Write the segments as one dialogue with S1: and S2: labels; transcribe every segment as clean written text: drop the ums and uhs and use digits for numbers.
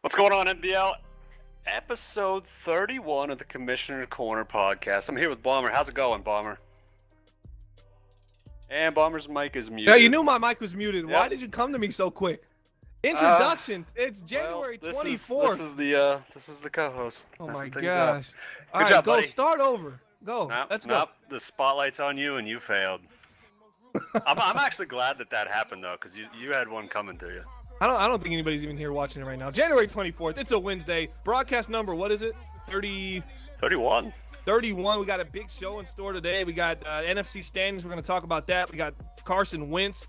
S1: What's going on, MBL? Episode 31 of the Commissioner Corner podcast. I'm here with Bomber. How's it going, Bomber? And Bomber's mic is muted.
S2: Yeah, you knew my mic was muted.
S1: Yep.
S2: Why did you come to me so quick? Introduction. It's January 24th.
S1: This is the co-host.
S2: Oh
S1: Messing
S2: my
S1: things
S2: gosh.
S1: up.
S2: All
S1: Good
S2: right,
S1: job,
S2: go.
S1: buddy.
S2: Start over. Go. Let's go.
S1: The spotlight's on you, and you failed. I'm actually glad that happened though, because you had one coming to you.
S2: I don't think anybody's even here watching it right now. January 24th. It's a Wednesday. Broadcast number, what is it?
S1: 31.
S2: 31. We got a big show in store today. We got NFC standings. We're going to talk about that. We got Carson Wentz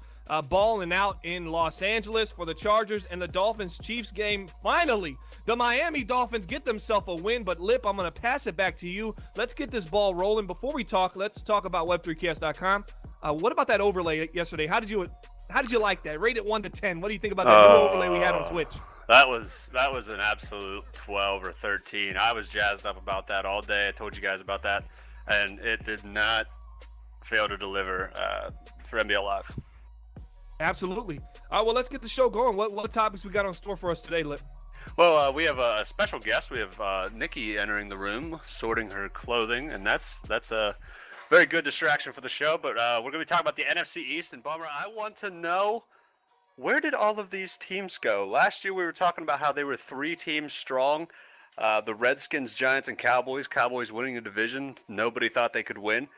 S2: balling out in Los Angeles for the Chargers and the Dolphins-Chiefs game. Finally, the Miami Dolphins get themselves a win. But, Lip, I'm going to pass it back to you. Let's get this ball rolling. Before we talk, let's talk about Web3Chaos.com. What about that overlay yesterday? How did you like that? Rate it 1 to 10. What do you think about that new overlay we had on Twitch?
S1: That was an absolute 12 or 13. I was jazzed up about that all day. I told you guys about that, and it did not fail to deliver for MBL Live.
S2: Absolutely. All right, well, let's get the show going. What topics we got on store for us today, Lip?
S1: Well, we have a special guest. We have Nikki entering the room, sorting her clothing, and that's a very good distraction for the show. But we're going to be talking about the NFC East. And Bomber, I want to know, where did all of these teams go? Last year we were talking about how they were 3 teams strong. The Redskins, Giants, and Cowboys. Cowboys winning the division. Nobody thought they could win.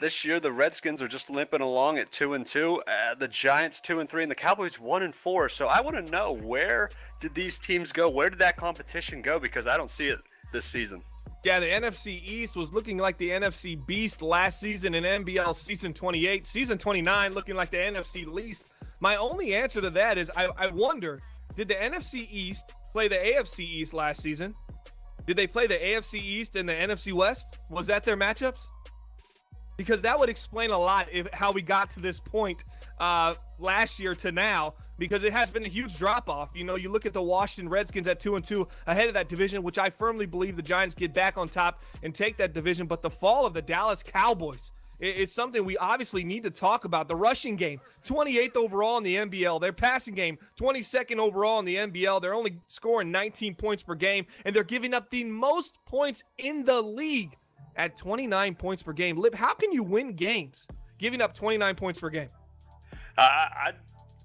S1: This year the Redskins are just limping along at 2-2. The Giants 2-3, and the Cowboys 1-4. So I want to know, where did these teams go? Where did that competition go? Because I don't see it this season.
S2: Yeah, the NFC East was looking like the NFC Beast last season in NBL Season 28. Season 29 looking like the NFC Least. My only answer to that is I wonder, did the NFC East play the AFC East last season? Did they play the AFC East and the NFC West? Was that their matchups? Because that would explain a lot how we got to this point last year to now, because it has been a huge drop-off. You know, you look at the Washington Redskins at 2-2 ahead of that division, which I firmly believe the Giants get back on top and take that division. But the fall of the Dallas Cowboys is something we obviously need to talk about. The rushing game, 28th overall in the NBL. Their passing game, 22nd overall in the NBL. They're only scoring 19 points per game, and they're giving up the most points in the league at 29 points per game. Lip, how can you win games giving up 29 points per game?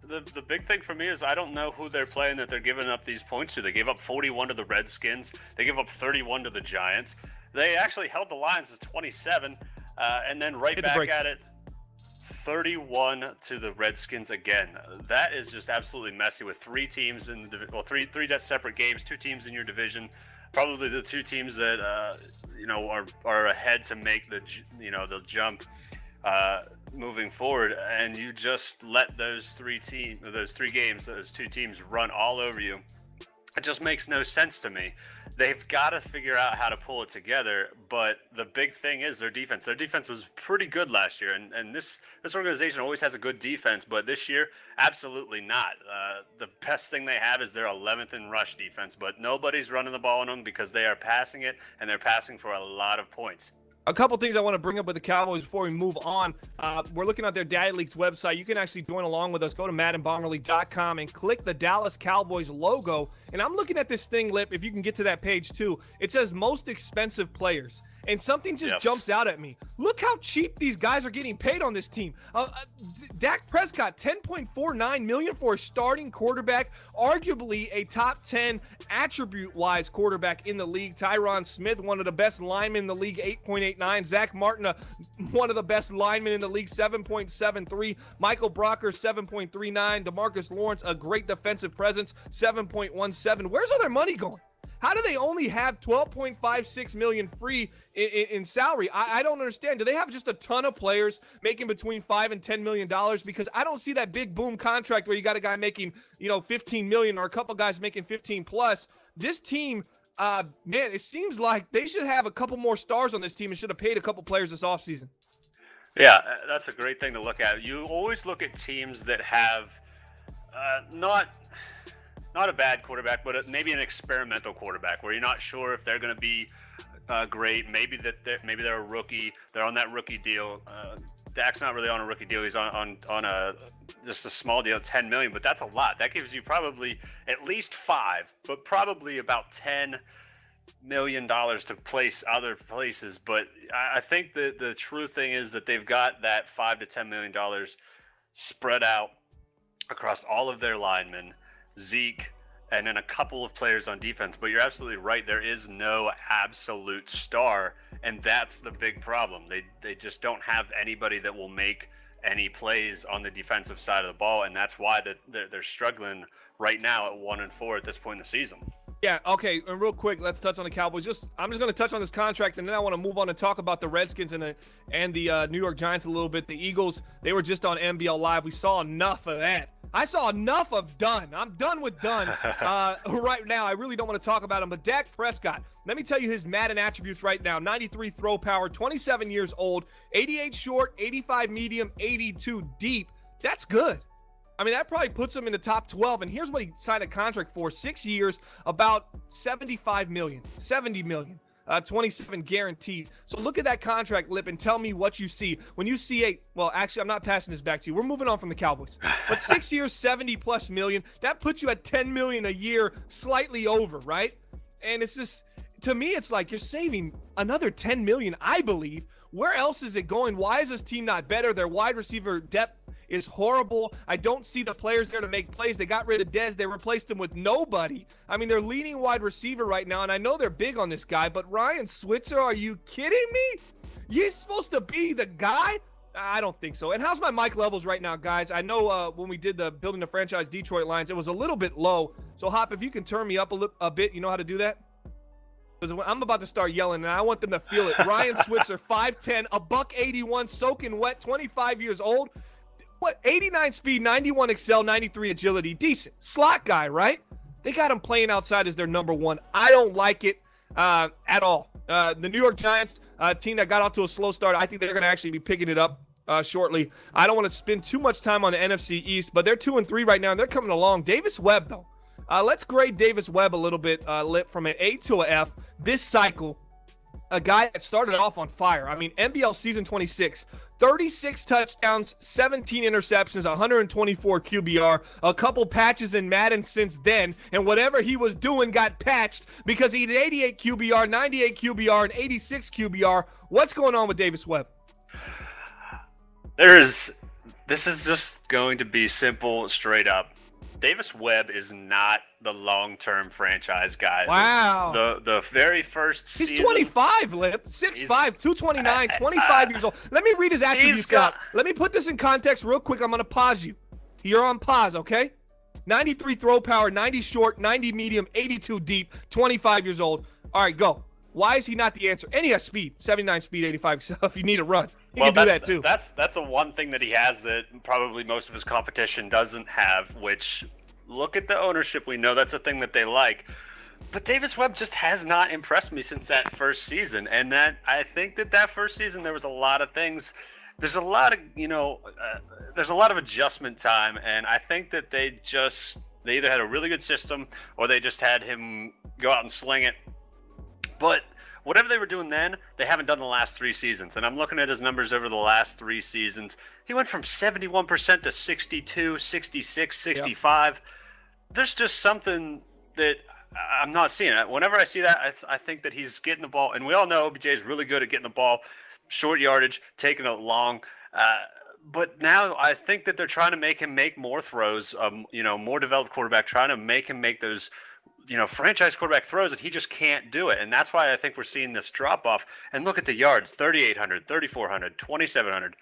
S1: The big thing for me is I don't know who they're playing that they're giving up these points to. They gave up 41 to the Redskins. They gave up 31 to the Giants. They actually held the Lions to 27, and then back at it, 31 to the Redskins again. That is just absolutely messy with 3 teams in the three separate games, 2 teams in your division. Probably the 2 teams that are ahead to make the jump moving forward, and you just let those 2 teams run all over you. It just makes no sense to me. They've got to figure out how to pull it together, but the big thing is their defense. Their defense was pretty good last year, and this organization always has a good defense, but this year, absolutely not. The best thing they have is their 11th in rush defense, but nobody's running the ball on them because they are passing it, and they're passing for a lot of points.
S2: A couple things I want to bring up with the Cowboys before we move on. We're looking at their Daddy Leagues website. You can actually join along with us. Go to MaddenBomberLeague.com and click the Dallas Cowboys logo. And I'm looking at this thing, Lip, if you can get to that page too. It says most expensive players. And something just jumps out at me. Look how cheap these guys are getting paid on this team. Dak Prescott, $10.49 million for a starting quarterback, arguably a top 10 attribute-wise quarterback in the league. Tyron Smith, one of the best linemen in the league, 8.89. Zach Martin, one of the best linemen in the league, 7.73. Michael Brocker, 7.39. DeMarcus Lawrence, a great defensive presence, 7.17. Where's all their money going? How do they only have $12.56 million free in salary? I don't understand. Do they have just a ton of players making between $5 and $10 million? Because I don't see that big boom contract where you got a guy making, $15 million or a couple guys making 15 plus. This team, man, it seems like they should have a couple more stars on this team and should have paid a couple players this offseason.
S1: Yeah, that's a great thing to look at. You always look at teams that have not a bad quarterback, but maybe an experimental quarterback where you're not sure if they're going to be great. Maybe they're a rookie. They're on that rookie deal. Dak's not really on a rookie deal. He's on a just a small deal, 10 million, but that's a lot. That gives you probably at least 5, but probably about $10 million to place other places. But I think the true thing is that they've got that $5 to $10 million spread out across all of their linemen, Zeke, and then a couple of players on defense. But you're absolutely right. There is no absolute star, and that's the big problem. They just don't have anybody that will make any plays on the defensive side of the ball, and that's why they're struggling right now at 1-4 at this point in the season.
S2: Yeah, okay, and real quick, let's touch on the Cowboys. I'm just going to touch on this contract, and then I want to move on and talk about the Redskins and the New York Giants a little bit. The Eagles, they were just on MBL Live. We saw enough of that. I saw enough of done. I'm done with done right now. I really don't want to talk about him, but Dak Prescott, let me tell you his Madden attributes right now. 93 throw power, 27 years old, 88 short, 85 medium, 82 deep. That's good. I mean, that probably puts him in the top 12. And here's what he signed a contract for: 6 years, about $75 million, $70 million, 27 guaranteed. So look at that contract, Lip, and tell me what you see. When you see well, actually, I'm not passing this back to you. We're moving on from the Cowboys. But 6 years, $70+ million, that puts you at $10 million a year, slightly over, right? And it's just, to me, it's like you're saving another $10 million, I believe. Where else is it going? Why is this team not better? Their wide receiver depth is horrible. I don't see the players there to make plays. They got rid of Dez. They replaced him with nobody. I mean, they're leading wide receiver right now, and I know they're big on this guy, but Ryan Switzer, are you kidding me? He's supposed to be the guy? I don't think so. And how's my mic levels right now, guys? I know when we did the Building the Franchise Detroit Lions, it was a little bit low. So, Hop, if you can turn me up a bit, you know how to do that? Because I'm about to start yelling, and I want them to feel it. Ryan Switzer, 5'10", $181, soaking wet, 25 years old. What, 89 speed, 91 excel, 93 agility. Decent. Slot guy, right? They got him playing outside as their number one. I don't like it at all. The New York Giants, team that got off to a slow start, I think they're going to actually be picking it up shortly. I don't want to spend too much time on the NFC East, but they're 2-3 right now, and they're coming along. Davis Webb, though. Let's grade Davis Webb a little bit, Lip, from an A to an F. This cycle, a guy that started off on fire. I mean, MBL season 26, 36 touchdowns, 17 interceptions, 124 QBR, a couple patches in Madden since then, and whatever he was doing got patched because he's 88 QBR, 98 QBR, and 86 QBR. What's going on with Davis Webb?
S1: This is just going to be simple, straight up. Davis Webb is not the long-term franchise guy.
S2: Wow.
S1: The very first season.
S2: He's 25, Lip. 6'5", 229, 25 years old. Let me read his attributes out. Let me put this in context real quick. I'm going to pause you. You're on pause, okay? 93 throw power, 90 short, 90 medium, 82 deep, 25 years old. All right, go. Why is he not the answer? And he has speed, 79 speed, 85. So if you need a run, he can do that too.
S1: That's the one thing that he has that probably most of his competition doesn't have, which, look at the ownership. We know that's a thing that they like. But Davis Webb just has not impressed me since that first season. And I think that first season there was a lot of things. There's a lot of, there's a lot of adjustment time. And I think that they either had a really good system or they just had him go out and sling it. But whatever they were doing then, they haven't done the last 3 seasons. And I'm looking at his numbers over the last 3 seasons. He went from 71% to 62, 66, 65. Yep. There's just something that I'm not seeing. Whenever I see that, I think that he's getting the ball. And we all know OBJ is really good at getting the ball, short yardage, taking it long. But now I think that they're trying to make him make more throws, more developed quarterback, trying to make him make those franchise quarterback throws, that he just can't do it. And that's why I think we're seeing this drop off. And look at the yards, 3,800, 3,400, 2,700.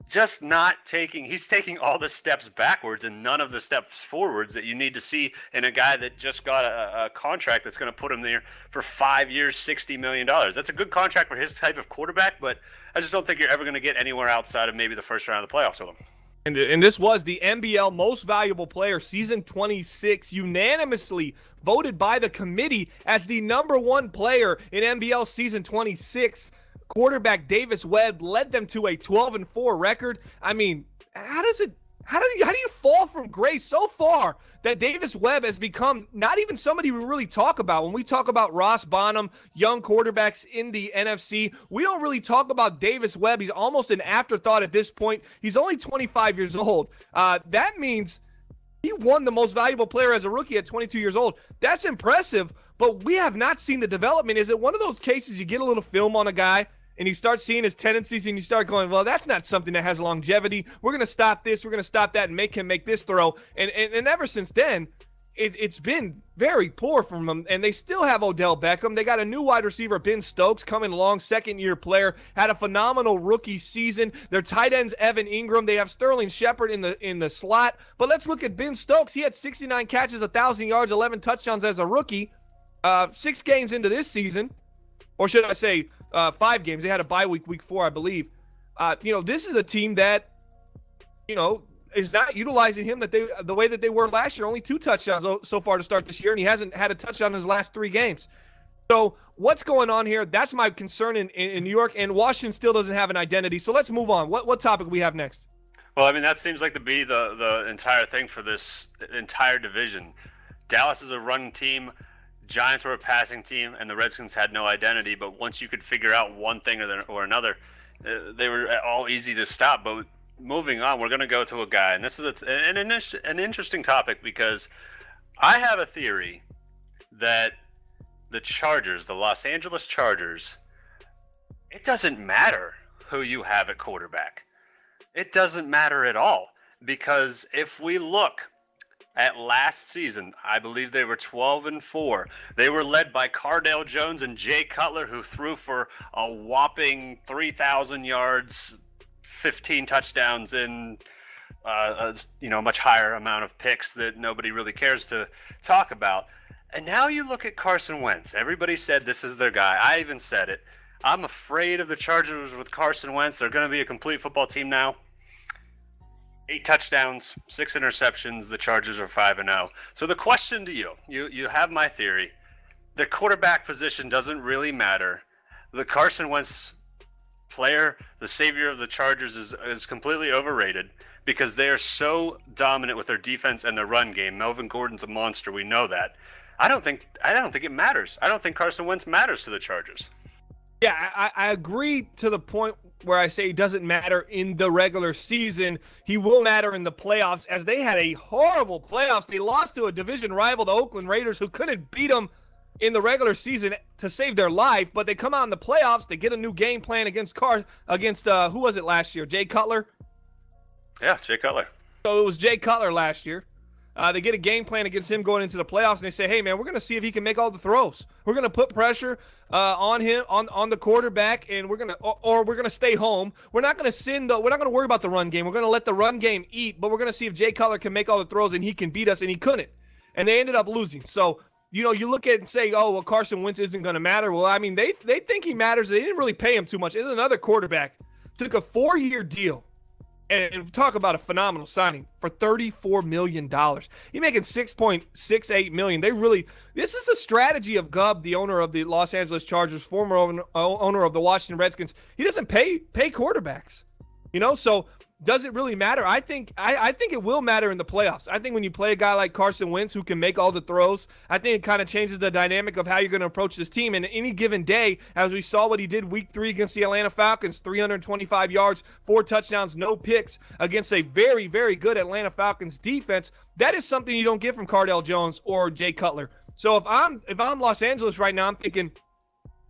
S1: Just not taking, he's taking all the steps backwards and none of the steps forwards that you need to see in a guy that just got a contract that's going to put him there for 5 years, $60 million. That's a good contract for his type of quarterback, but I just don't think you're ever going to get anywhere outside of maybe the first round of the playoffs with him.
S2: And this was the MBL Most Valuable Player Season 26, unanimously voted by the committee as the #1 player in MBL Season 26. Quarterback Davis Webb led them to a 12-4 record. I mean, how does it How do you fall from grace so far that Davis Webb has become not even somebody we really talk about? When we talk about Ross Bonham, young quarterbacks in the NFC, we don't really talk about Davis Webb. He's almost an afterthought at this point. He's only 25 years old. That means he won the most valuable player as a rookie at 22 years old. That's impressive, but we have not seen the development. Is it one of those cases you get a little film on a guy and you start seeing his tendencies and you start going, well, that's not something that has longevity. We're going to stop this. We're going to stop that and make him make this throw. And ever since then, it's been very poor from them. And they still have Odell Beckham. They got a new wide receiver, Ben Stokes, coming along, second-year player, had a phenomenal rookie season. Their tight ends, Evan Ingram. They have Sterling Shepard in the slot. But let's look at Ben Stokes. He had 69 catches, 1,000 yards, 11 touchdowns as a rookie. 6 games into this season. Or should I say 5 games. They had a bye week 4, I believe. This is a team that, is not utilizing him the way that they were last year. Only 2 touchdowns so far to start this year, and he hasn't had a touchdown in his last 3 games. So what's going on here? That's my concern in New York, and Washington still doesn't have an identity. So let's move on. What topic we have next?
S1: Well, I mean, that seems like to be the entire thing for this entire division. Dallas is a run team. Giants were a passing team, and the Redskins had no identity. But once you could figure out one thing or another, they were all easy to stop. But moving on, we're going to go to a guy, and this is an interesting topic because I have a theory that the Chargers, the Los Angeles Chargers, it doesn't matter who you have at quarterback. It doesn't matter at all, because if we look at last season, I believe they were 12-4. They were led by Cardale Jones and Jay Cutler, who threw for a whopping 3,000 yards, 15 touchdowns, and a much higher amount of picks that nobody really cares to talk about. And now you look at Carson Wentz. Everybody said this is their guy. I even said it. I'm afraid of the Chargers with Carson Wentz. They're going to be a complete football team now. 8 touchdowns, 6 interceptions. The Chargers are 5-0. So the question to you have my theory. The quarterback position doesn't really matter. The Carson Wentz player, the savior of the Chargers, is completely overrated because they are so dominant with their defense and their run game. Melvin Gordon's a monster. We know that. I don't think it matters. I don't think Carson Wentz matters to the Chargers.
S2: Yeah, I agree to the point where I say it doesn't matter in the regular season. He will matter in the playoffs, as they had a horrible playoffs. They lost to a division rival, the Oakland Raiders, who couldn't beat them in the regular season to save their life. But they come out in the playoffs. They get a new game plan against who was it last year? Jay Cutler?
S1: Yeah, Jay Cutler.
S2: So it was Jay Cutler last year. They get a game plan against him going into the playoffs, and they say, hey, man, we're going to see if he can make all the throws. We're going to put pressure on him, on the quarterback, and we're going to stay home. We're not going to we're not going to worry about the run game. We're going to let the run game eat, but we're going to see if Jay Cutler can make all the throws and he can beat us, and he couldn't. And they ended up losing. So, you look at it and say, oh, well, Carson Wentz isn't going to matter. Well, I mean, they think he matters. They didn't really pay him too much. There's another quarterback. Took a 4-year deal. And talk about a phenomenal signing for $34 million. You're making $6.68 million. This is the strategy of Gubb, the owner of the Los Angeles Chargers, former owner of the Washington Redskins. He doesn't pay quarterbacks, so does it really matter? I think it will matter in the playoffs. I think when you play a guy like Carson Wentz who can make all the throws, I think it kind of changes the dynamic of how you're going to approach this team. And any given day, as we saw what he did week 3 against the Atlanta Falcons, 325 yards, 4 touchdowns, no picks against a very, very good Atlanta Falcons defense, that is something you don't get from Cardale Jones or Jay Cutler. So if I'm Los Angeles right now, I'm thinking,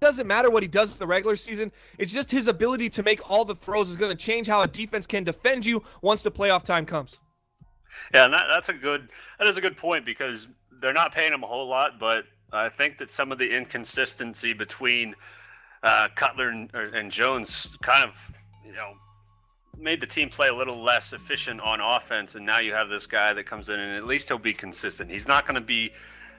S2: doesn't matter what he does in the regular season. It's just his ability to make all the throws is going to change how a defense can defend you once the playoff time comes.
S1: Yeah, and that is a good point, because they're not paying him a whole lot, but I think that some of the inconsistency between Cutler and Jones kind of, made the team play a little less efficient on offense, and now you have this guy that comes in and at least he'll be consistent. He's not going to be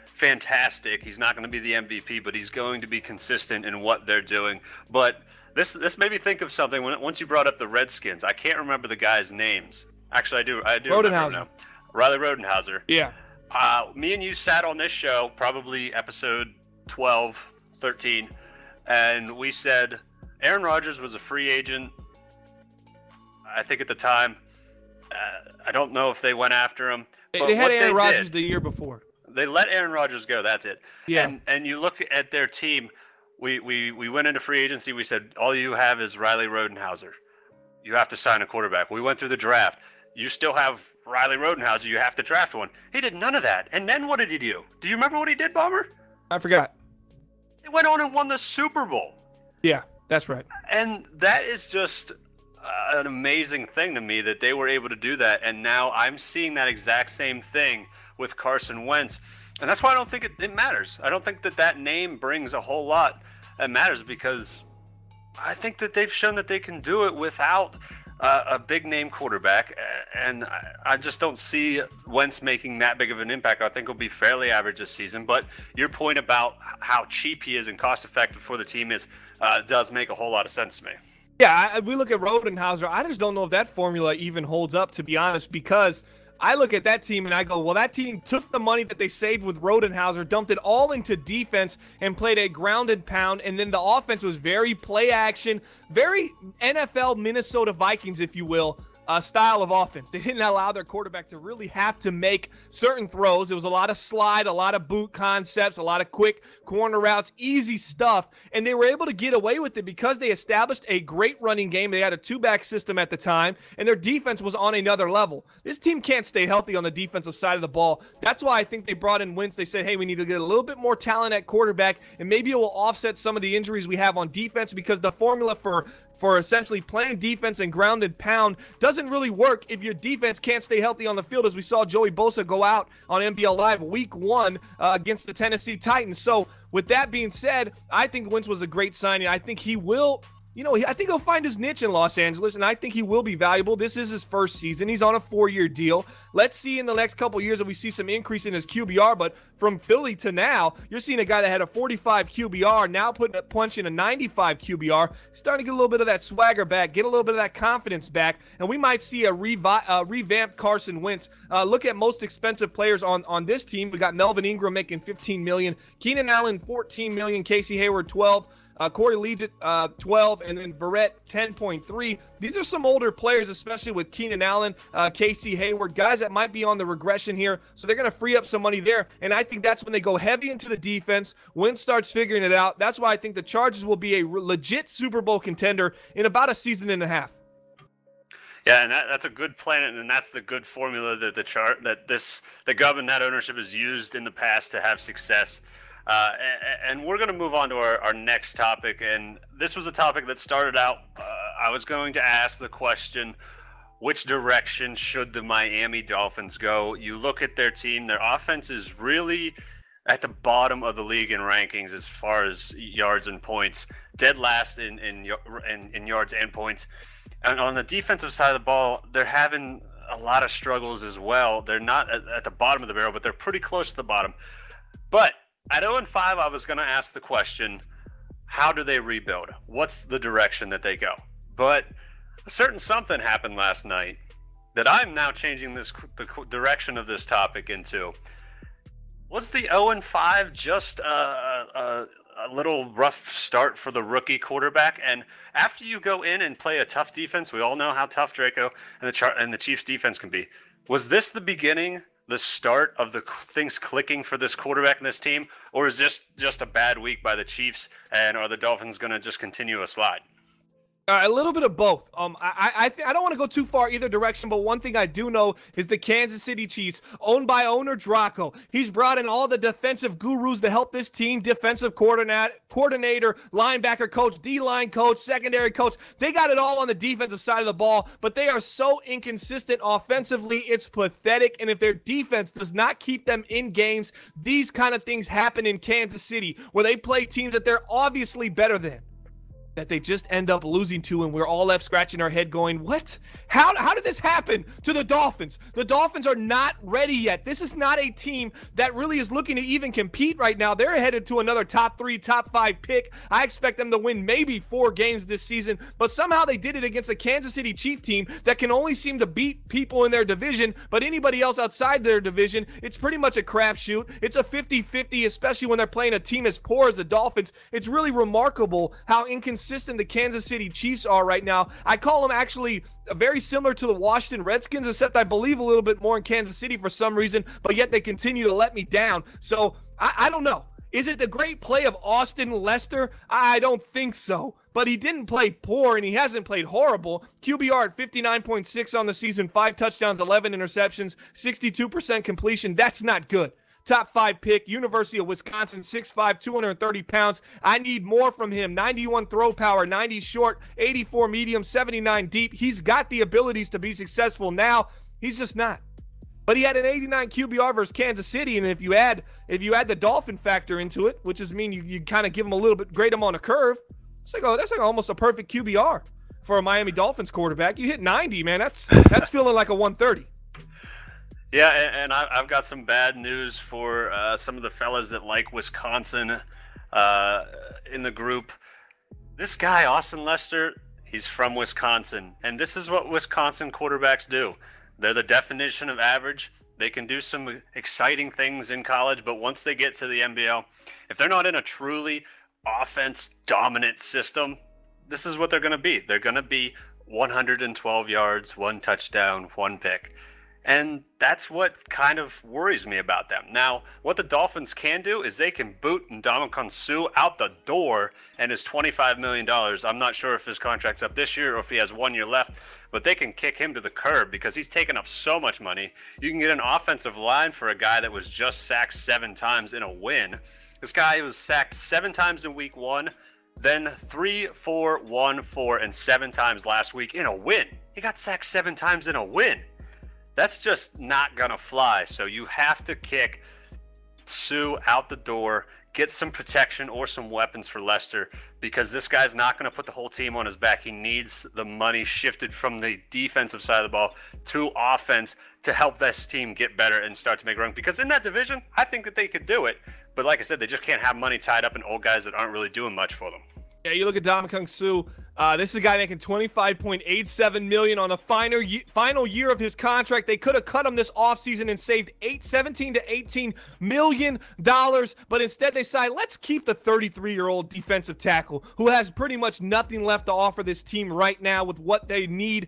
S1: fantastic. He's not going to be the MVP, but he's going to be consistent in what they're doing. But this made me think of something. Once you brought up the Redskins, I can't remember the guys' names. Actually, I do remember now. Riley Rodenhauser.
S2: Yeah.
S1: Me and you sat on this show, probably episode 12, 13, and we said Aaron Rodgers was a free agent, I think at the time. I don't know if they went after him.
S2: They had Aaron Rodgers the year before.
S1: They let Aaron Rodgers go. That's it.
S2: Yeah.
S1: And you look at their team. We went into free agency. We said, all you have is Riley Rodenhauser. You have to sign a quarterback. We went through the draft. You still have Riley Rodenhauser. You have to draft one. He did none of that. And then what did he do? Do you remember what he did, Bomber?
S2: I forgot.
S1: He went on and won the Super Bowl.
S2: Yeah, that's right.
S1: And that is just an amazing thing to me that they were able to do that. And now I'm seeing that exact same thing with Carson Wentz. And that's why I don't think it matters. I don't think that name brings a whole lot that matters, because I think that they've shown that they can do it without a big name quarterback. And I just don't see Wentz making that big of an impact. I think he'll be fairly average this season. But your point about how cheap he is and cost effective for the team does make a whole lot of sense to me.
S2: Yeah, we look at Rodenhauser. I just don't know if that formula even holds up, to be honest, because I look at that team and I go, well, that team took the money that they saved with Rodenhauser, dumped it all into defense, and played a grounded pound. And then the offense was very play action, very NFL Minnesota Vikings, if you will, style of offense. They didn't allow their quarterback to really have to make certain throws. It was a lot of slide, a lot of boot concepts, a lot of quick corner routes, easy stuff. And they were able to get away with it because they established a great running game. They had a two-back system at the time, and their defense was on another level. This team can't stay healthy on the defensive side of the ball. That's why I think they brought in Wentz. They said, hey, we need to get a little bit more talent at quarterback, and maybe it will offset some of the injuries we have on defense, because the formula for essentially playing defense and grounded pound doesn't really work if your defense can't stay healthy on the field, as we saw Joey Bosa go out on MBL Live week 1 against the Tennessee Titans. So with that being said, I think Wentz was a great signing. I think he will, I think he'll find his niche in Los Angeles, and I think he will be valuable. This is his first season. He's on a 4-year deal. Let's see in the next couple years if we see some increase in his QBR, but from Philly to now, you're seeing a guy that had a 45 QBR, now putting a punch in a 95 QBR, starting to get a little bit of that swagger back, get a little bit of that confidence back, and we might see a revamped Carson Wentz. Look at most expensive players on this team. We got Melvin Ingram making $15 million, Keenan Allen $14 million, Casey Hayward $12 million, Corey Leggett, 12, and then Verrett, 10.3. These are some older players, especially with Keenan Allen, Casey Hayward, guys that might be on the regression here. So they're going to free up some money there. And I think that's when they go heavy into the defense. Wentz starts figuring it out. That's why I think the Chargers will be a legit Super Bowl contender in about a season and a half.
S1: Yeah, and that's a good plan, and that's the good formula that the Gov and that ownership has used in the past to have success. And we're going to move on to our next topic, and this was a topic that started out, I was going to ask the question, which direction should the Miami Dolphins go? You look at their team, their offense is really at the bottom of the league in rankings as far as yards and points, dead last in yards and points. And on the defensive side of the ball, they're having a lot of struggles as well. They're not at the bottom of the barrel, but they're pretty close to the bottom. But at 0-5, I was going to ask the question, how do they rebuild? What's the direction that they go? But a certain something happened last night that I'm now changing the direction of this topic into. Was the 0-5 just a little rough start for the rookie quarterback? And after you go in and play a tough defense, we all know how tough Draco and the Chiefs defense can be. Was this the beginning, the start of the things clicking for this quarterback and this team, or is this just a bad week by the Chiefs, and are the Dolphins going to just continue a slide?
S2: A little bit of both. I don't want to go too far either direction, but one thing I do know is the Kansas City Chiefs, owned by owner Draco. He's brought in all the defensive gurus to help this team, defensive coordinator, linebacker coach, D-line coach, secondary coach. They got it all on the defensive side of the ball, but they are so inconsistent offensively, it's pathetic. And if their defense does not keep them in games, these kind of things happen in Kansas City, where they play teams that they're obviously better than, that they just end up losing to, and we're all left scratching our head going, what? How did this happen to the Dolphins? The Dolphins are not ready yet. This is not a team that really is looking to even compete right now. They're headed to another top 3, top 5 pick. I expect them to win maybe 4 games this season, but somehow they did it against a Kansas City Chief team that can only seem to beat people in their division, but anybody else outside their division, it's pretty much a crapshoot. It's a 50-50, especially when they're playing a team as poor as the Dolphins. It's really remarkable how inconsistent consistent the Kansas City Chiefs are right now. I call them actually very similar to the Washington Redskins, except I believe a little bit more in Kansas City for some reason, but yet they continue to let me down. So I don't know. Is it the great play of Austin Lester? I don't think so. But he didn't play poor, and he hasn't played horrible. QBR at 59.6 on the season, 5 touchdowns, 11 interceptions, 62% completion. That's not good. Top 5 pick, University of Wisconsin, 6'5", 230 pounds. I need more from him. 91 throw power, 90 short, 84 medium, 79 deep. He's got the abilities to be successful now. He's just not. But he had an 89 QBR versus Kansas City, and if you add the Dolphin factor into it, which is mean you kind of give him a little bit, grade him on a curve, that's like almost a perfect QBR for a Miami Dolphins quarterback. You hit 90, man. That's feeling like a 130.
S1: Yeah, and I've got some bad news for some of the fellas that like Wisconsin in the group. This guy, Austin Lester, he's from Wisconsin, and this is what Wisconsin quarterbacks do. They're the definition of average. They can do some exciting things in college, but once they get to the MBL, if they're not in a truly offense-dominant system, this is what they're going to be. They're going to be 112 yards, 1 touchdown, 1 pick. And that's what kind of worries me about them. Now, what the Dolphins can do is they can boot Ndamukong Suh out the door and his $25 million. I'm not sure if his contract's up this year or if he has 1 year left, but they can kick him to the curb because he's taken up so much money. You can get an offensive line for a guy that was just sacked 7 times in a win. This guy was sacked 7 times in week 1, then 3, 4, 1, 4, and 7 times last week in a win. He got sacked 7 times in a win. That's just not going to fly. So you have to kick Suh out the door, get some protection or some weapons for Lester, because this guy's not going to put the whole team on his back. He needs the money shifted from the defensive side of the ball to offense to help this team get better and start to make a run. Because in that division, I think that they could do it. But like I said, they just can't have money tied up in old guys that aren't really doing much for them.
S2: Yeah, you look at Ndamukong Suh. This is a guy making $25.87 million on a final year of his contract. They could have cut him this offseason and saved $17 to $18 million, but instead they decided, let's keep the 33-year-old defensive tackle who has pretty much nothing left to offer this team right now with what they need.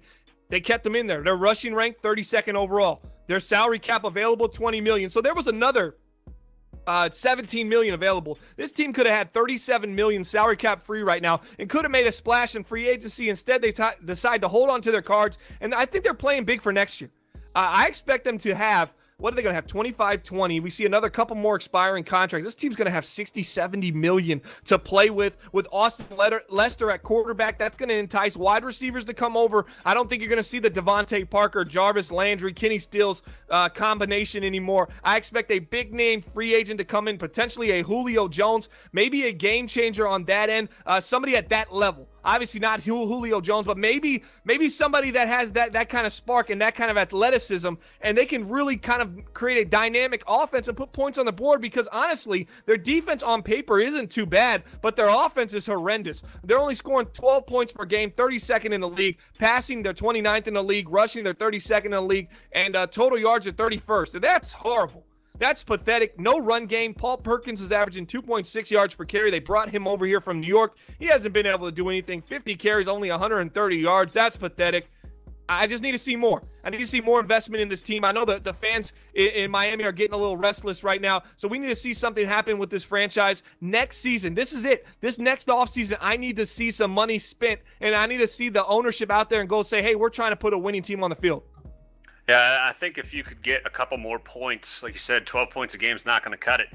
S2: They kept him in there. Their rushing rank, 32nd overall. Their salary cap available, $20 million. So there was another $17 million available. This team could have had $37 million salary cap free right now and could have made a splash in free agency. Instead, they decide to hold on to their cards, and I think they're playing big for next year. I expect them to have, what are they going to have, 25-20. We see another couple more expiring contracts. This team's going to have $60-70 million to play with Austin Lester at quarterback. That's going to entice wide receivers to come over. I don't think you're going to see the Devontae Parker, Jarvis Landry, Kenny Stills combination anymore. I expect a big-name free agent to come in, potentially a Julio Jones, maybe a game changer on that end, somebody at that level. Obviously not Julio Jones, but maybe somebody that has that kind of spark and that kind of athleticism, and they can really kind of create a dynamic offense and put points on the board, because honestly, their defense on paper isn't too bad, but their offense is horrendous. They're only scoring 12 points per game, 32nd in the league, passing they're 29th in the league, rushing they're 32nd in the league, and total yards are 31st. And that's horrible. That's pathetic. No run game. Paul Perkins is averaging 2.6 yards per carry. They brought him over here from New York. He hasn't been able to do anything. 50 carries, only 130 yards. That's pathetic. I just need to see more. I need to see more investment in this team. I know that the fans in Miami are getting a little restless right now, so we need to see something happen with this franchise next season. This is it. This next offseason, I need to see some money spent, and I need to see the ownership out there and go say, hey, we're trying to put a winning team on the field.
S1: Yeah, I think if you could get a couple more points, like you said, 12 points a game is not going to cut it.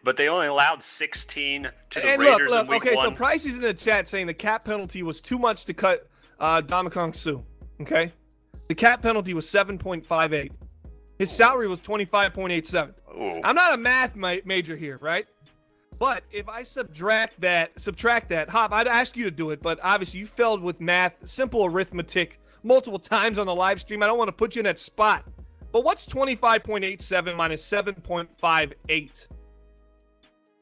S1: But they only allowed 16 to the Raiders in week 1.
S2: Okay, so Pricey's in the chat saying the cap penalty was too much to cut Ndamukong Suh. Okay? The cap penalty was 7.58. His salary was 25.87. I'm not a math major here, right? But if I subtract that, Hop, I'd ask you to do it, but obviously you failed with math, simple arithmetic, multiple times on the live stream. I don't want to put you in that spot. But what's 25.87 minus 7.58?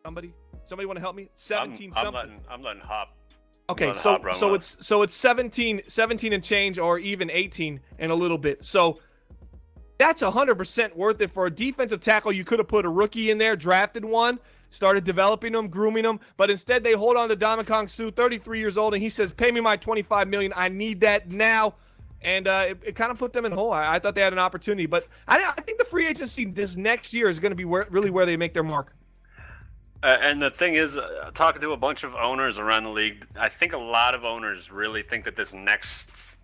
S2: Somebody want to help me? 17 something.
S1: I'm letting Hop.
S2: Okay, so it's 17 and change, or even 18 and a little bit. So that's 100% worth it for a defensive tackle. You could have put a rookie in there, drafted one. started developing him, grooming him, but instead they hold on to Ndamukong Suh, 33 years old, and he says, pay me my $25 million. I need that now. And it kind of put them in a hole. I thought they had an opportunity, but I think the free agency this next year is going to be really where they make their mark.
S1: And the thing is, talking to a bunch of owners around the league, I think a lot of owners really think that this next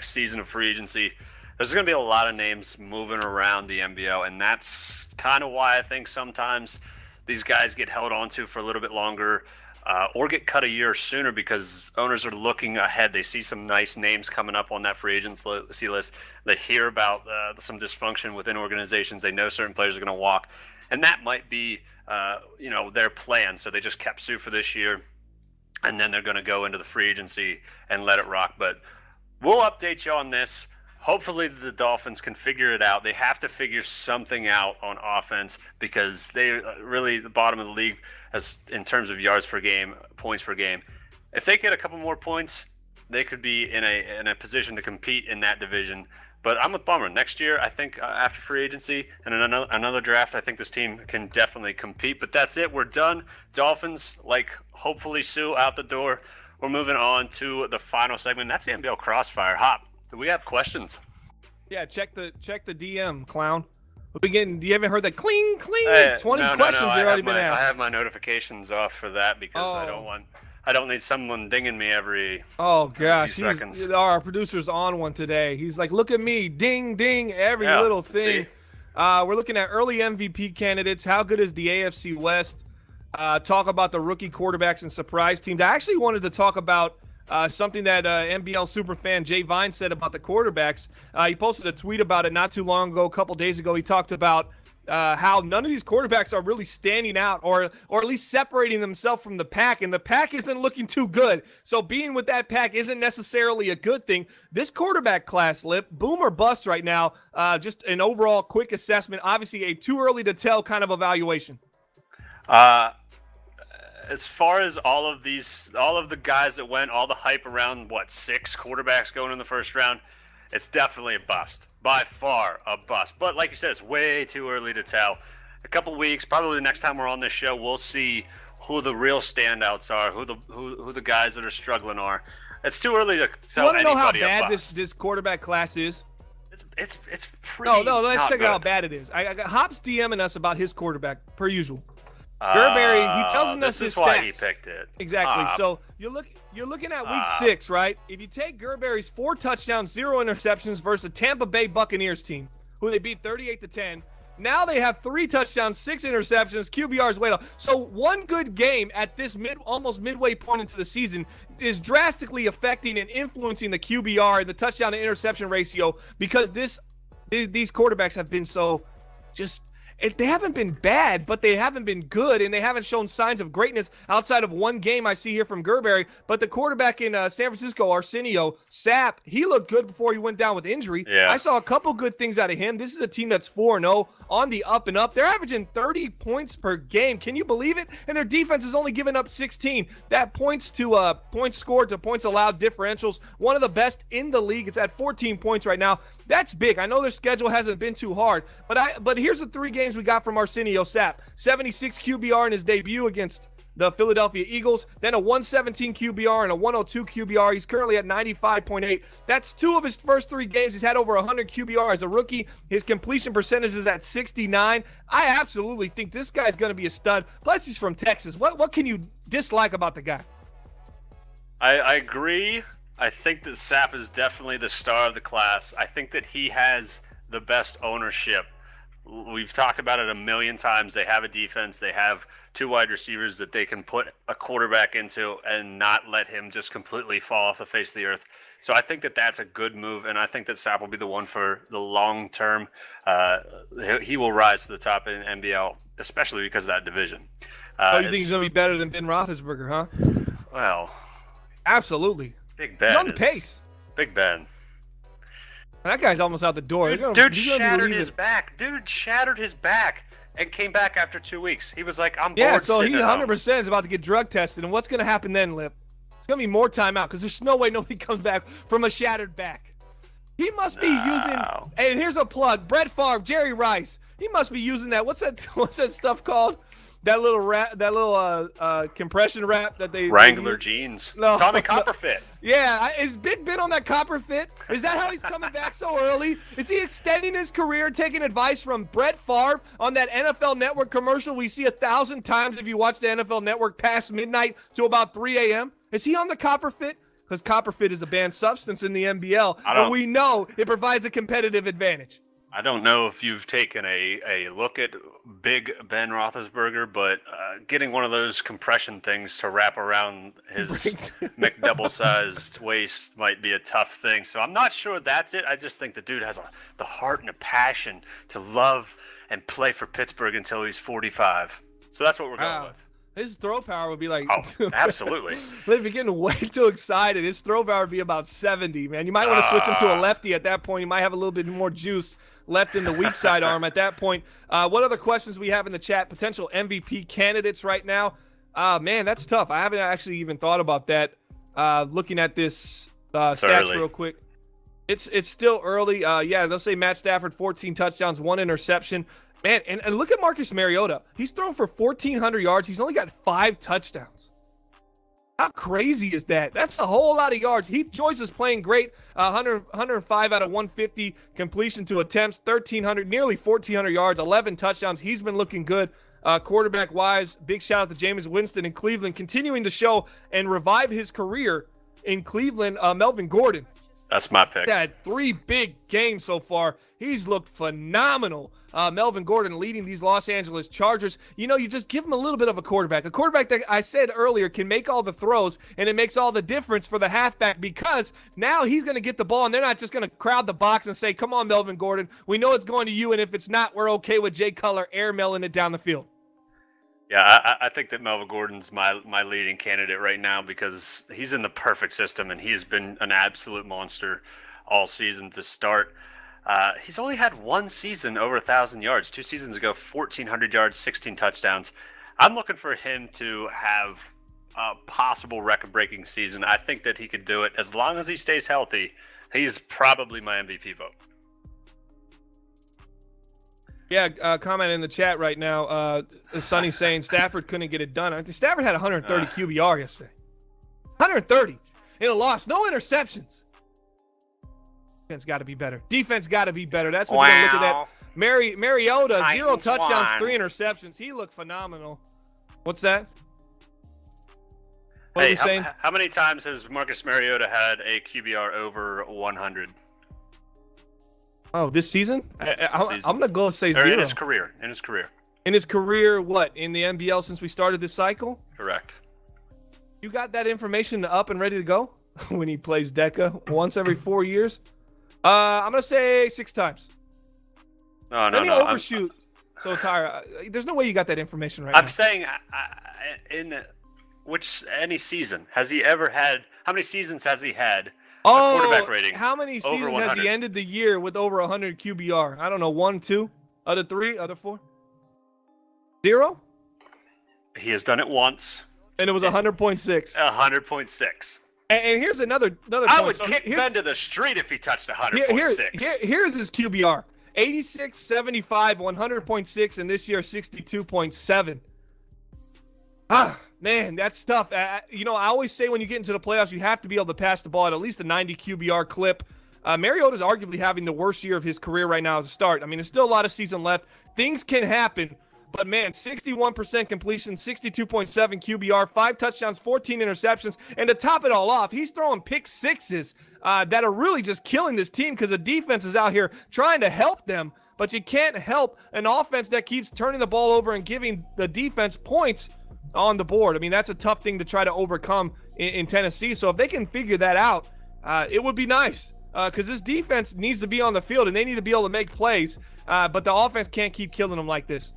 S1: season of free agency, there's going to be a lot of names moving around the MBO, and that's kind of why I think sometimes these guys get held onto for a little bit longer or get cut a year sooner because owners are looking ahead. They see some nice names coming up on that free agency list. They hear about some dysfunction within organizations. They know certain players are going to walk, and that might be their plan. So they just kept Suh for this year, and then they're going to go into the free agency and let it rock. But we'll update you on this. Hopefully the Dolphins can figure it out. They have to figure something out on offense because they really the bottom of the league as in terms of yards per game, points per game. If they get a couple more points, they could be in a position to compete in that division. But I'm with Bummer. Next year, I think after free agency and another draft, I think this team can definitely compete. But that's it. We're done. Dolphins, hopefully Suh out the door. We're moving on to the final segment. That's the MBL Crossfire. Hop, do we have questions?
S2: Yeah, check the DM, clown. Do you haven't heard that cling, cling? 20
S1: no,
S2: questions
S1: no,
S2: already been asked.
S1: I have my notifications off for that because I don't need someone dinging me every few seconds.
S2: Our producer's on one today. He's like, look at me, ding, ding, every little thing. We're looking at early MVP candidates. How good is the AFC West? Talk about the rookie quarterbacks and surprise teams. I actually wanted to talk about something that MBL superfan Jay Vine said about the quarterbacks. He posted a tweet about it not too long ago, a couple days ago. He talked about how none of these quarterbacks are really standing out or at least separating themselves from the pack, and the pack isn't looking too good. So being with that pack isn't necessarily a good thing. This quarterback class, Lip, boom or bust right now. Just an overall quick assessment. Obviously a too early to tell kind of evaluation.
S1: As far as all of the guys that went, all the hype around, 6 quarterbacks going in the first round, it's definitely a bust. By far a bust. But like you said, it's way too early to tell. A couple weeks, probably the next time we're on this show, we'll see who the real standouts are, who the guys that are struggling are. It's too early to tell anybody.
S2: You want to know how bad this quarterback class is?
S1: It's pretty.
S2: No, let's think how bad it is. I got Hops DMing us about his quarterback per usual. Gerberry, he tells us his stats. This is why he
S1: picked it.
S2: Exactly. So you're looking at week 6, right? If you take Gerberry's 4 touchdowns, 0 interceptions versus a Tampa Bay Buccaneers team, who they beat 38-10. Now they have 3 touchdowns, 6 interceptions, QBR's way low. So one good game at this almost midway point into the season is drastically affecting and influencing the QBR, the touchdown to interception ratio, because these quarterbacks have been so just. They haven't been bad, but they haven't been good, and they haven't shown signs of greatness outside of one game I see here from Gerberry. But the quarterback in San Francisco, Arsenio, Sapp, he looked good before he went down with injury.
S1: Yeah.
S2: I saw a couple good things out of him. This is a team that's 4-0 on the up and up. They're averaging 30 points per game. Can you believe it? And their defense has only given up 16. That points to points scored to points allowed differentials, one of the best in the league. It's at 14 points right now. That's big. I know their schedule hasn't been too hard, but here's the 3 games we got from Arsenio Sapp. 76 QBR in his debut against the Philadelphia Eagles, then a 117 QBR and a 102 QBR. He's currently at 95.8. That's 2 of his first 3 games. He's had over 100 QBR as a rookie. His completion percentage is at 69. I absolutely think this guy's going to be a stud. Plus, he's from Texas. What can you dislike about the guy?
S1: I agree. I think that Sapp is definitely the star of the class. I think that he has the best ownership. We've talked about it a million times. They have a defense. They have 2 wide receivers that they can put a quarterback into and not let him just completely fall off the face of the earth. So I think that that's a good move, and I think that Sapp will be the one for the long term. He will rise to the top in NBL, especially because of that division.
S2: So you think he's going to be better than Ben Roethlisberger, huh?
S1: Well,
S2: absolutely.
S1: Big Ben.
S2: He's on the pace.
S1: Big Ben.
S2: That guy's almost out the door.
S1: Dude shattered his back. Dude shattered his back and came back after 2 weeks. He was like, I'm bored.
S2: Yeah, so he 100% is about to get drug tested. And what's going to happen then, Lip? It's going to be more time out because there's no way nobody comes back from a shattered back. He must be using – and here's a plug. Brett Favre, Jerry Rice. He must be using that. What's that stuff called? That little compression wrap that they
S1: Wrangler jeans.
S2: No,
S1: Tommy Copperfit.
S2: Yeah, is Big Ben on that Copperfit? Is that how he's coming back so early? Is he extending his career, taking advice from Brett Favre on that NFL Network commercial we see 1,000 times if you watch the NFL Network past midnight to about 3 a.m.? Is he on the Copperfit? Because Copperfit is a banned substance in the MBL, but we know it provides a competitive advantage.
S1: I don't know if you've taken a look at Big Ben Roethlisberger, but getting one of those compression things to wrap around his McDouble-sized waist might be a tough thing. So I'm not sure that's it. I just think the dude has the heart and a passion to love and play for Pittsburgh until he's 45. So that's what we're going with.
S2: His throw power would be like...
S1: Oh, absolutely.
S2: If you're getting way too excited, his throw power would be about 70, man. You might want to switch him to a lefty at that point. He might have a little bit more juice left in the weak side arm at that point. What other questions we have in the chat? Potential MVP candidates right now. Man, that's tough. I haven't actually even thought about that. Looking at this stats real quick. It's still early. Yeah, they'll say Matt Stafford, 14 touchdowns, 1 interception. Man, and look at Marcus Mariota. He's thrown for 1,400 yards. He's only got 5 touchdowns. How crazy is that? That's a whole lot of yards. Heath Joyce is playing great. 105 out of 150 completion to attempts, 1,300, nearly 1,400 yards, 11 touchdowns. He's been looking good quarterback-wise. Big shout-out to Jameis Winston in Cleveland, continuing to show and revive his career in Cleveland. Melvin Gordon.
S1: That's my pick.
S2: Had 3 big games so far. He's looked phenomenal. Melvin Gordon leading these Los Angeles Chargers. You know, you just give him a little bit of a quarterback. A quarterback that I said earlier can make all the throws, and it makes all the difference for the halfback because now he's going to get the ball, and they're not just going to crowd the box and say, come on, Melvin Gordon. We know it's going to you, and if it's not, we're okay with Jay Cutler airmailing it down the field.
S1: Yeah, I think that Melvin Gordon's my leading candidate right now because he's in the perfect system, and he has been an absolute monster all season to start. He's only had 1 season over 1,000 yards. 2 seasons ago, 1,400 yards, 16 touchdowns. I'm looking for him to have a possible record-breaking season. I think that he could do it. As long as he stays healthy, he's probably my MVP vote.
S2: Yeah, comment in the chat right now. Sonny saying Stafford couldn't get it done. I think Stafford had 130 QBR yesterday. 130 in a loss. No interceptions. Defense got to be better. Defense got to be better. That's what you're going to look at that. Mariota, 0 touchdowns, 3 interceptions. He looked phenomenal. What's that? What are you saying?
S1: How many times has Marcus Mariota had a QBR over 100?
S2: Oh, this season? I'm going to go say 0.
S1: In his career. In his career.
S2: In his career, what? In the NBL since we started this cycle?
S1: Correct.
S2: You got that information up and ready to go when he plays DECA once every 4 years? I'm going to say 6 times.
S1: No.
S2: Let me overshoot. So, Tyra, there's no way you got that information right now.
S1: I'm saying any season has he ever had? How many seasons has he had? Quarterback rating.
S2: How many seasons has he ended the year with over 100 QBR? I don't know. 1, 2, other 3, other 4, 0.
S1: He has done it once,
S2: and it was 100.6.
S1: 100.6.
S2: And here's another point.
S1: I would kick Ben to the street if he touched 100.6.
S2: Here's his QBR: 86, 75, 100.6, and this year 62.7. Man, that's tough. You know, I always say when you get into the playoffs, you have to be able to pass the ball at least a 90 QBR clip. Mariota's arguably having the worst year of his career right now as a start. I mean, there's still a lot of season left. Things can happen. But, man, 61% completion, 62.7 QBR, 5 touchdowns, 14 interceptions. And to top it all off, he's throwing pick sixes that are really just killing this team because the defense is out here trying to help them. But you can't help an offense that keeps turning the ball over and giving the defense points on the board. I mean, that's a tough thing to try to overcome in Tennessee. So if they can figure that out, it would be nice because this defense needs to be on the field and they need to be able to make plays. But the offense can't keep killing them like this.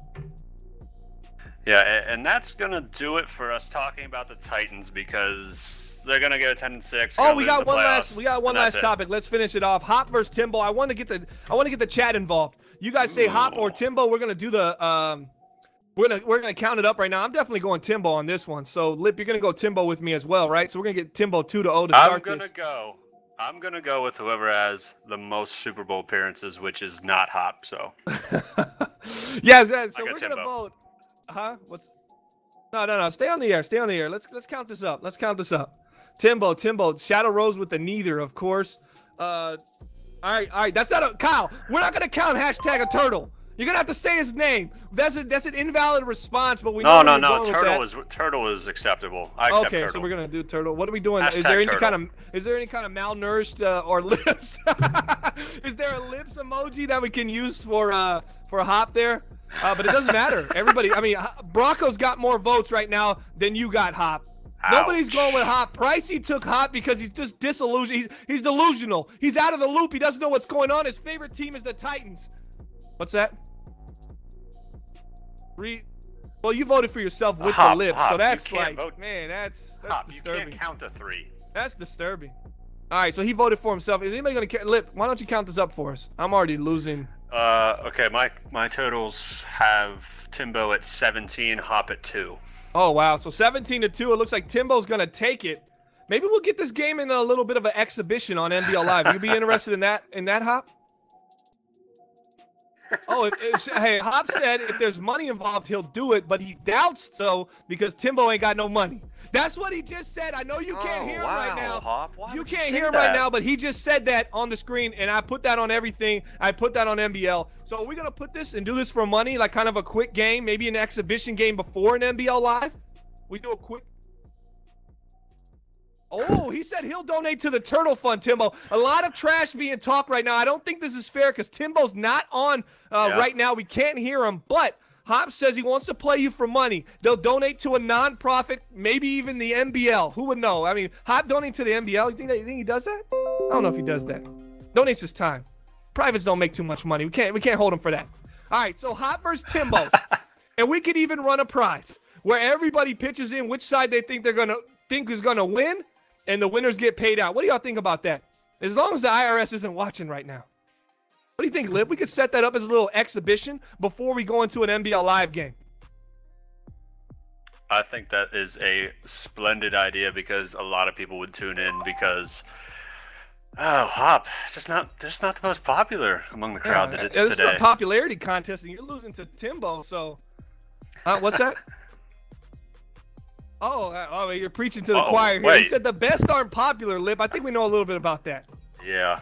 S1: Yeah, and that's going to do it for us talking about the Titans because they're going to go 10-6.
S2: Oh, we got one last topic. Let's finish it off. Hop versus Timbo. I want to get the chat involved. You guys say Hop or Timbo. We're going to do the we're going to count it up right now. I'm definitely going Timbo on this one. So, Lip, you're going to go Timbo with me as well, right? So, we're going to get Timbo 2-0 to start this.
S1: I'm going to go with whoever has the most Super Bowl appearances, which is not Hop. So,
S2: Yes, yes. So we're
S1: Timbo.
S2: gonna vote. Huh? What's? No. Stay on the air. Stay on the air. Let's count this up. Let's count this up. Timbo. Shadow Rose with the neither, of course. All right. That's not a Kyle. We're not gonna count hashtag a turtle. You're gonna have to say his name. That's an invalid response, but we know
S1: no. Turtle is acceptable. I accept
S2: okay,
S1: turtle.
S2: so we're gonna do turtle. What are we doing?
S1: Hashtag
S2: is there any
S1: turtle.
S2: kind of malnourished or lips? Is there a lips emoji that we can use for Hop there? But it doesn't matter. Everybody, I mean, Broncos got more votes right now than you got, Hop.
S1: Ouch.
S2: Nobody's going with Hop. Pricey took Hop because he's just disillusioned. He's delusional. He's out of the loop. He doesn't know what's going on. His favorite team is the Titans. What's that? Well, you voted for yourself with the lips, so that's like, man, that's disturbing.
S1: You can't count to 3.
S2: That's disturbing. All right, so he voted for himself. Is anybody gonna Lip? Why don't you count this up for us? I'm already losing.
S1: Okay, my totals have Timbo at 17, Hop at 2.
S2: Oh wow, so 17-2. It looks like Timbo's gonna take it. Maybe we'll get this game in a little bit of an exhibition on MBL Live. You'd be interested in that, Hop? Oh, hey, Hop said if there's money involved, he'll do it, but he doubts so because Timbo ain't got no money. That's what he just said. I know you can't hear him right now.
S1: Hop.
S2: You can't hear him right now, but he just said that on the screen, and I put that on everything. I put that on MBL. So are we going to put this and do this for money, like kind of a quick game, maybe an exhibition game before an MBL Live? We do a quick... Oh, he said he'll donate to the Turtle Fund, Timbo. A lot of trash being talked right now. I don't think this is fair because Timbo's not on right now. We can't hear him, but Hop says he wants to play you for money. They'll donate to a non-profit, maybe even the MBL. Who would know? I mean, Hop donating to the MBL, you think he does that? I don't know if he does that. Donates his time. Privates don't make too much money. We can't hold him for that. All right, so Hop versus Timbo. And we could even run a prize where everybody pitches in which side they think is gonna win. And the winners get paid out. What do y'all think about that? As long as the IRS isn't watching right now. What do you think, Lip? We could set that up as a little exhibition before we go into an MBL Live game.
S1: I think that is a splendid idea because a lot of people would tune in because, Hop, just not the most popular among the crowd today.
S2: This is a popularity contest, and you're losing to Timbo, so... what's that? Oh, you're preaching to the choir here. He said the best aren't popular, Lip. I think we know a little bit about that.
S1: Yeah,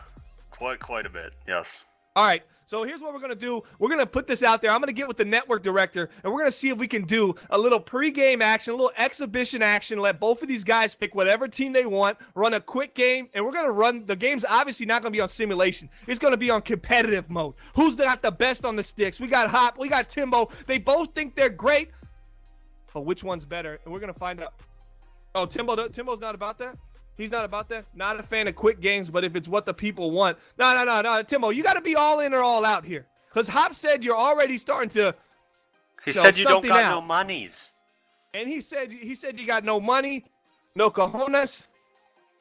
S1: quite a bit, yes.
S2: All right, so here's what we're going to do. We're going to put this out there. I'm going to get with the network director, and we're going to see if we can do a little pregame action, a little exhibition action, let both of these guys pick whatever team they want, run a quick game, and we're going to run – the game's obviously not going to be on simulation. It's going to be on competitive mode. Who's got the best on the sticks? We got Hop. We got Timbo. They both think they're great. But which one's better? And we're going to find out. Oh, Timbo's not about that? He's not about that? Not a fan of quick games, but if it's what the people want. No. Timbo, you got to be all in or all out here. Because Hop said you're already starting to...
S1: He said you don't got no monies.
S2: And he said you got no money, no cojones.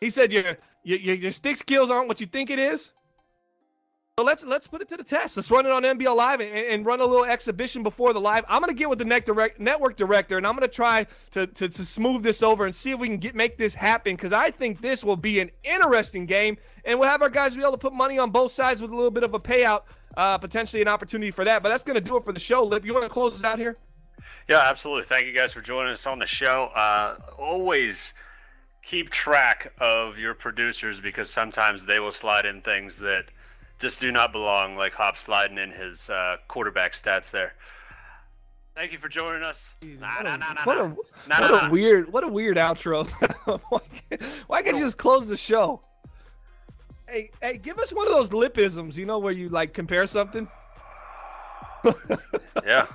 S2: He said your stick skills aren't what you think it is. So let's put it to the test. Let's run it on MBL Live and run a little exhibition before the live. I'm going to get with the network director, and I'm going to try to smooth this over and see if we can make this happen because I think this will be an interesting game, and we'll have our guys be able to put money on both sides with a little bit of a payout, potentially an opportunity for that. But that's going to do it for the show. Lip, you want to close us out here?
S1: Yeah, absolutely. Thank you guys for joining us on the show. Always keep track of your producers because sometimes they will slide in things that just do not belong, like Hop sliding in his quarterback stats there. Thank you for joining us.
S2: What a weird outro. Why can't you just close the show? Hey, give us one of those lipisms, you know, where you like compare something.
S1: Yeah.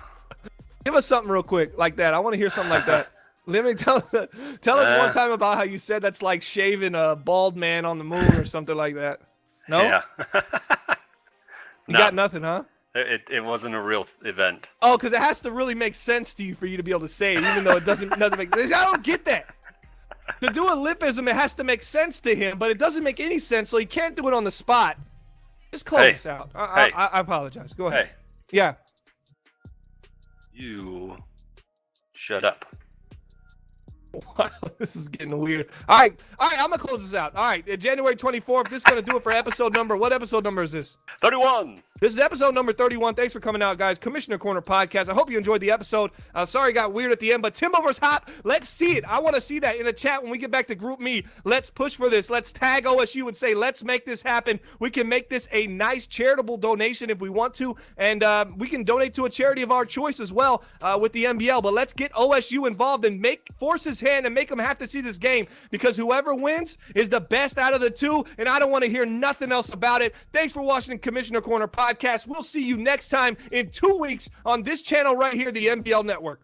S2: Give us something real quick like that. I want to hear something like that. Let me tell us one time about how you said that's like shaving a bald man on the moon or something like that. No?
S1: Yeah.
S2: You got nothing, huh?
S1: It wasn't a real event.
S2: Oh, because it has to really make sense to you for you to be able to say it, even though it doesn't make sense. I don't get that. To do a lipism, it has to make sense to him, but it doesn't make any sense, so he can't do it on the spot. Just close this out. I apologize. Go ahead.
S1: Hey.
S2: Yeah.
S1: You shut up.
S2: Wow, this is getting weird. All right, I'm gonna close this out. All right, January 24th. This is gonna do it for episode number. What episode number is this?
S1: 31.
S2: This is episode number 31. Thanks for coming out, guys. Commissioner Corner Podcast. I hope you enjoyed the episode. Sorry it got weird at the end, but Timbo vs. Hop, let's see it. I want to see that in the chat when we get back to Group Me. Let's push for this. Let's tag OSU and say, let's make this happen. We can make this a nice charitable donation if we want to, and we can donate to a charity of our choice as well with the MBL. But let's get OSU involved and force his hand and make him have to see this game, because whoever wins is the best out of the two, and I don't want to hear nothing else about it. Thanks for watching Commissioner Corner Podcast. We'll see you next time in 2 weeks on this channel right here, the MBL Network.